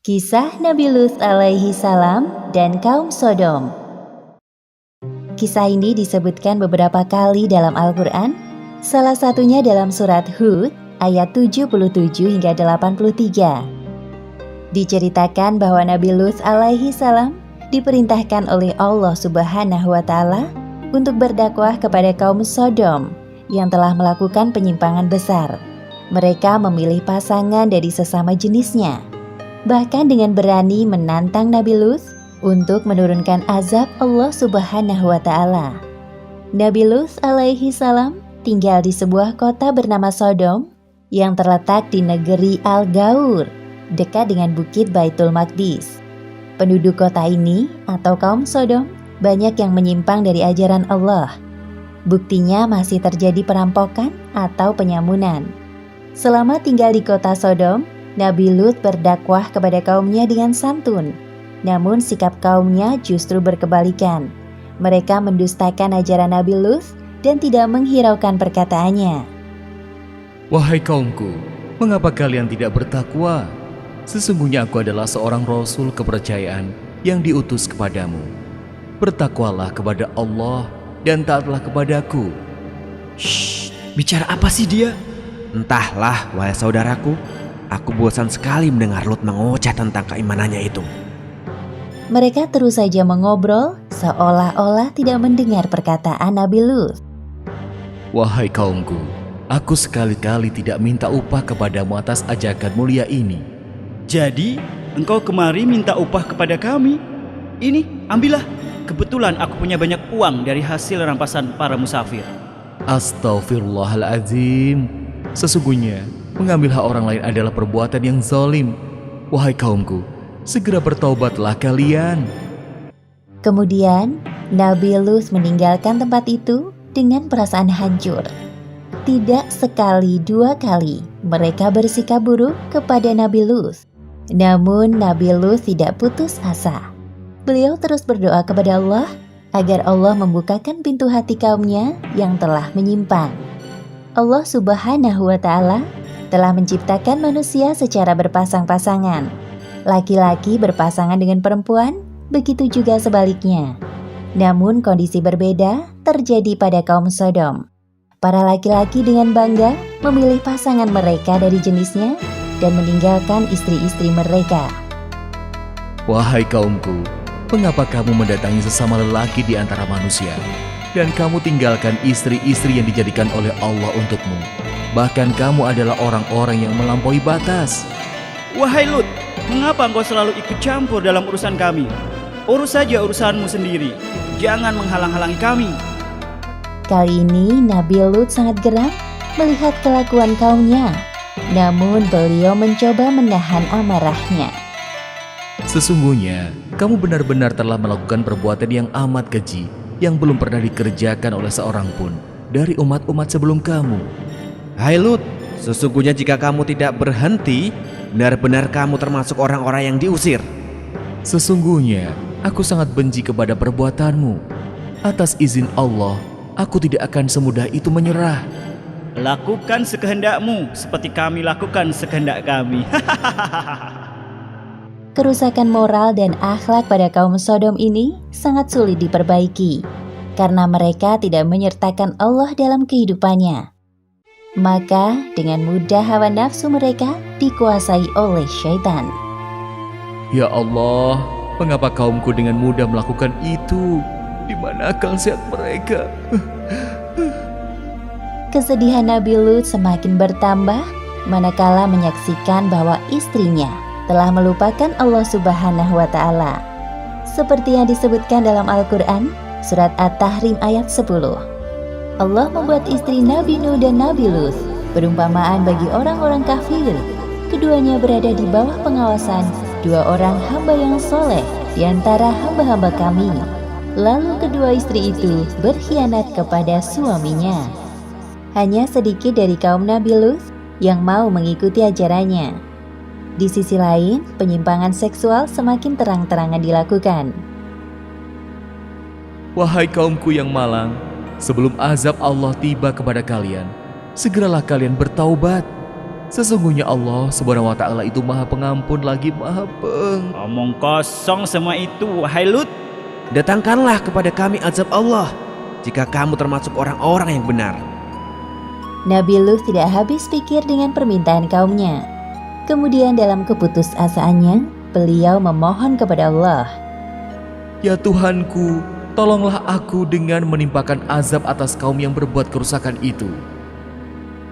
Kisah Nabi Lut alaihi salam dan kaum Sodom. Kisah ini disebutkan beberapa kali dalam Al-Quran, salah satunya dalam surat Hud ayat 77 hingga 83. Diceritakan bahwa Nabi Lut alaihi salam diperintahkan oleh Allah Subhanahu wa Ta'ala untuk berdakwah kepada kaum Sodom yang telah melakukan penyimpangan besar. Mereka memilih pasangan dari sesama jenisnya, bahkan dengan berani menantang Nabi Lut untuk menurunkan azab Allah Subhanahu wa Ta'ala. Nabi Lut alaihi salam tinggal di sebuah kota bernama Sodom yang terletak di negeri Al-Gaur, dekat dengan bukit Baitul Maqdis. Penduduk kota ini atau kaum Sodom banyak yang menyimpang dari ajaran Allah. Buktinya masih terjadi perampokan atau penyamunan. Selama tinggal di kota Sodom, Nabi Lut berdakwah kepada kaumnya dengan santun, namun sikap kaumnya justru berkebalikan. Mereka mendustakan ajaran Nabi Lut dan tidak menghiraukan perkataannya. Wahai kaumku, mengapa kalian tidak bertakwa? Sesungguhnya aku adalah seorang rasul kepercayaan yang diutus kepadamu. Bertakwalah kepada Allah dan taatlah kepadaku. Shh, bicara apa sih dia? Entahlah, wahai saudaraku. Aku bosan sekali mendengar Lut mengoceh tentang keimanannya itu. Mereka terus saja mengobrol seolah-olah tidak mendengar perkataan Nabi Lut. Wahai kaumku, aku sekali-kali tidak minta upah kepadamu atas ajakan mulia ini. Jadi, engkau kemari minta upah kepada kami? Ini, ambillah. Kebetulan aku punya banyak uang dari hasil rampasan para musafir. Astaghfirullahaladzim. Sesungguhnya mengambil hak orang lain adalah perbuatan yang zalim. Wahai kaumku, segera bertaubatlah kalian. Kemudian, Nabi Lut meninggalkan tempat itu dengan perasaan hancur. Tidak sekali dua kali mereka bersikap buruk kepada Nabi Lut. Namun Nabi Lut tidak putus asa. Beliau terus berdoa kepada Allah agar Allah membukakan pintu hati kaumnya yang telah menyimpang. Allah Subhanahu wa Ta'ala telah menciptakan manusia secara berpasang-pasangan. Laki-laki berpasangan dengan perempuan, begitu juga sebaliknya. Namun kondisi berbeda terjadi pada kaum Sodom. Para laki-laki dengan bangga memilih pasangan mereka dari jenisnya dan meninggalkan istri-istri mereka. Wahai kaumku, mengapa kamu mendatangi sesama lelaki di antara manusia, dan kamu tinggalkan istri-istri yang dijadikan oleh Allah untukmu? Bahkan kamu adalah orang-orang yang melampaui batas. Wahai Lut, mengapa engkau selalu ikut campur dalam urusan kami? Urus saja urusanmu sendiri. Jangan menghalang-halangi kami. Kali ini Nabi Lut sangat geram melihat kelakuan kaumnya. Namun beliau mencoba menahan amarahnya. Sesungguhnya, kamu benar-benar telah melakukan perbuatan yang amat keji yang belum pernah dikerjakan oleh seorang pun dari umat-umat sebelum kamu. Hai Lut, sesungguhnya jika kamu tidak berhenti, benar-benar kamu termasuk orang-orang yang diusir. Sesungguhnya, aku sangat benci kepada perbuatanmu. Atas izin Allah, aku tidak akan semudah itu menyerah. Lakukan sekehendakmu seperti kami lakukan sekehendak kami. Kerusakan moral dan akhlak pada kaum Sodom ini sangat sulit diperbaiki karena mereka tidak menyertakan Allah dalam kehidupannya. Maka dengan mudah hawa nafsu mereka dikuasai oleh syaitan. Ya Allah, mengapa kaumku dengan mudah melakukan itu? Di mana akal sehat mereka? Kesedihan Nabi Lut semakin bertambah manakala menyaksikan bahwa istrinya telah melupakan Allah Subhanahu wa Ta'ala. Seperti yang disebutkan dalam Al-Quran, surat At-Tahrim ayat 10. Allah membuat istri Nabi Nuh dan Nabi Lut perumpamaan bagi orang-orang kafir. Keduanya berada di bawah pengawasan dua orang hamba yang soleh di antara hamba-hamba kami. Lalu kedua istri itu berkhianat kepada suaminya. Hanya sedikit dari kaum Nabi Lut yang mau mengikuti ajarannya. Di sisi lain, penyimpangan seksual semakin terang-terangan dilakukan. Wahai kaumku yang malang, sebelum azab Allah tiba kepada kalian, segeralah kalian bertaubat. Sesungguhnya Allah Subhanahu wa Ta'ala itu Maha Pengampun lagi Maha Omong kosong semua itu, wahai Lut. Datangkanlah kepada kami azab Allah jika kamu termasuk orang-orang yang benar. Nabi Lut tidak habis pikir dengan permintaan kaumnya. Kemudian dalam keputusasaannya, beliau memohon kepada Allah. Ya Tuhanku, tolonglah aku dengan menimpakan azab atas kaum yang berbuat kerusakan itu.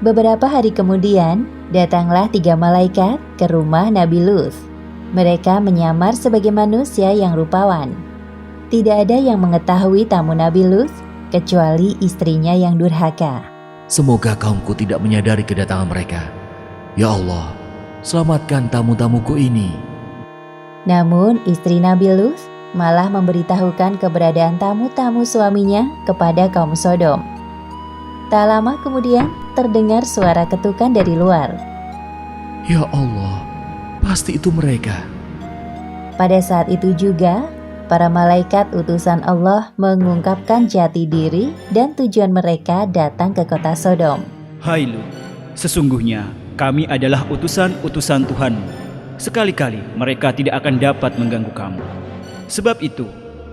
Beberapa hari kemudian, datanglah 3 malaikat ke rumah Nabi Lut. Mereka menyamar sebagai manusia yang rupawan. Tidak ada yang mengetahui tamu Nabi Lut kecuali istrinya yang durhaka. Semoga kaumku tidak menyadari kedatangan mereka. Ya Allah, selamatkan tamu-tamuku ini. Namun istri Nabi Lut malah memberitahukan keberadaan tamu-tamu suaminya kepada kaum Sodom. Tak lama kemudian terdengar suara ketukan dari luar. Ya Allah, pasti itu mereka. Pada saat itu juga, para malaikat utusan Allah mengungkapkan jati diri dan tujuan mereka datang ke kota Sodom. Hai Lut, sesungguhnya kami adalah utusan-utusan Tuhan. Sekali-kali mereka tidak akan dapat mengganggu kamu. Sebab itu,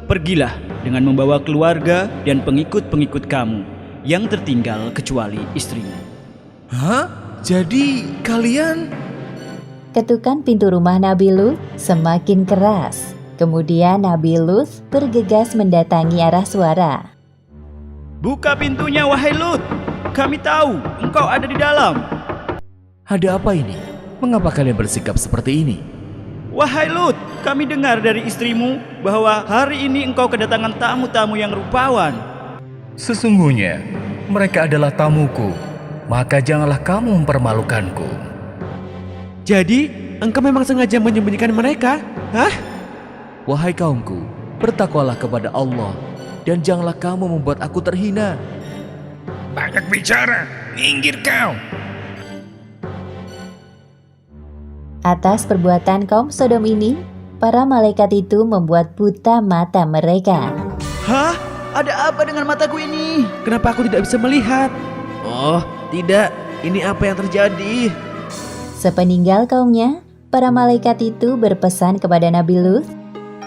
pergilah dengan membawa keluarga dan pengikut-pengikut kamu yang tertinggal kecuali istrimu. Hah? Jadi kalian... Ketukan pintu rumah Nabi Lut semakin keras. Kemudian Nabi Lut bergegas mendatangi arah suara. Buka pintunya, wahai Lut. Kami tahu engkau ada di dalam. Ada apa ini? Mengapa kalian bersikap seperti ini? Wahai Lut, kami dengar dari istrimu bahwa hari ini engkau kedatangan tamu-tamu yang rupawan. Sesungguhnya, mereka adalah tamuku, maka janganlah kamu mempermalukanku. Jadi, engkau memang sengaja menyembunyikan mereka? Hah? Wahai kaumku, bertakwalah kepada Allah, dan janganlah kamu membuat aku terhina. Banyak bicara, minggir kau. Atas perbuatan kaum Sodom ini, para malaikat itu membuat buta mata mereka. Hah? Ada apa dengan mataku ini? Kenapa aku tidak bisa melihat? Oh, tidak. Ini apa yang terjadi? Sepeninggal kaumnya, para malaikat itu berpesan kepada Nabi Lut,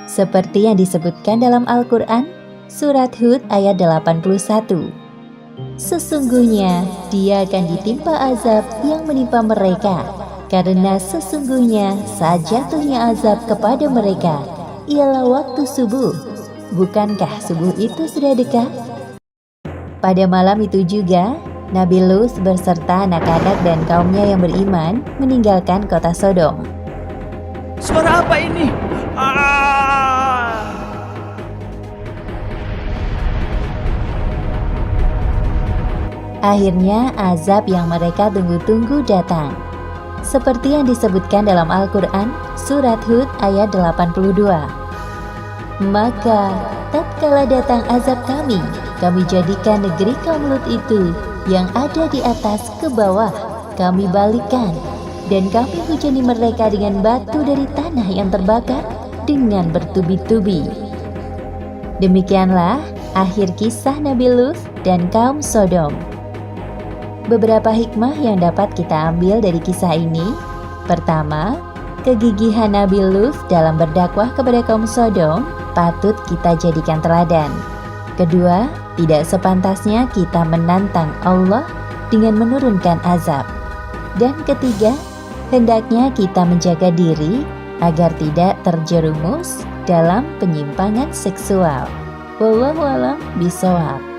seperti yang disebutkan dalam Al-Quran, surat Hud ayat 81. Sesungguhnya dia akan ditimpa azab yang menimpa mereka, karena sesungguhnya saat jatuhnya azab kepada mereka ialah waktu subuh. Bukankah subuh itu sudah dekat? Pada malam itu juga, Nabi Lut berserta anak-anak dan kaumnya yang beriman meninggalkan kota Sodom. Suara apa ini? Akhirnya azab yang mereka tunggu-tunggu datang. Seperti yang disebutkan dalam Al-Quran, surat Hud ayat 82. Maka tatkala datang azab kami jadikan negeri kaum Lut itu yang ada di atas ke bawah, kami balikan, dan kami hujani mereka dengan batu dari tanah yang terbakar dengan bertubi-tubi. Demikianlah akhir kisah Nabi Lut dan kaum Sodom. Beberapa hikmah yang dapat kita ambil dari kisah ini. Pertama, kegigihan Nabi Lut dalam berdakwah kepada kaum Sodom patut kita jadikan teladan. Kedua, tidak sepantasnya kita menantang Allah dengan menurunkan azab. Dan ketiga, hendaknya kita menjaga diri agar tidak terjerumus dalam penyimpangan seksual. Wallahu a'lam bishawab.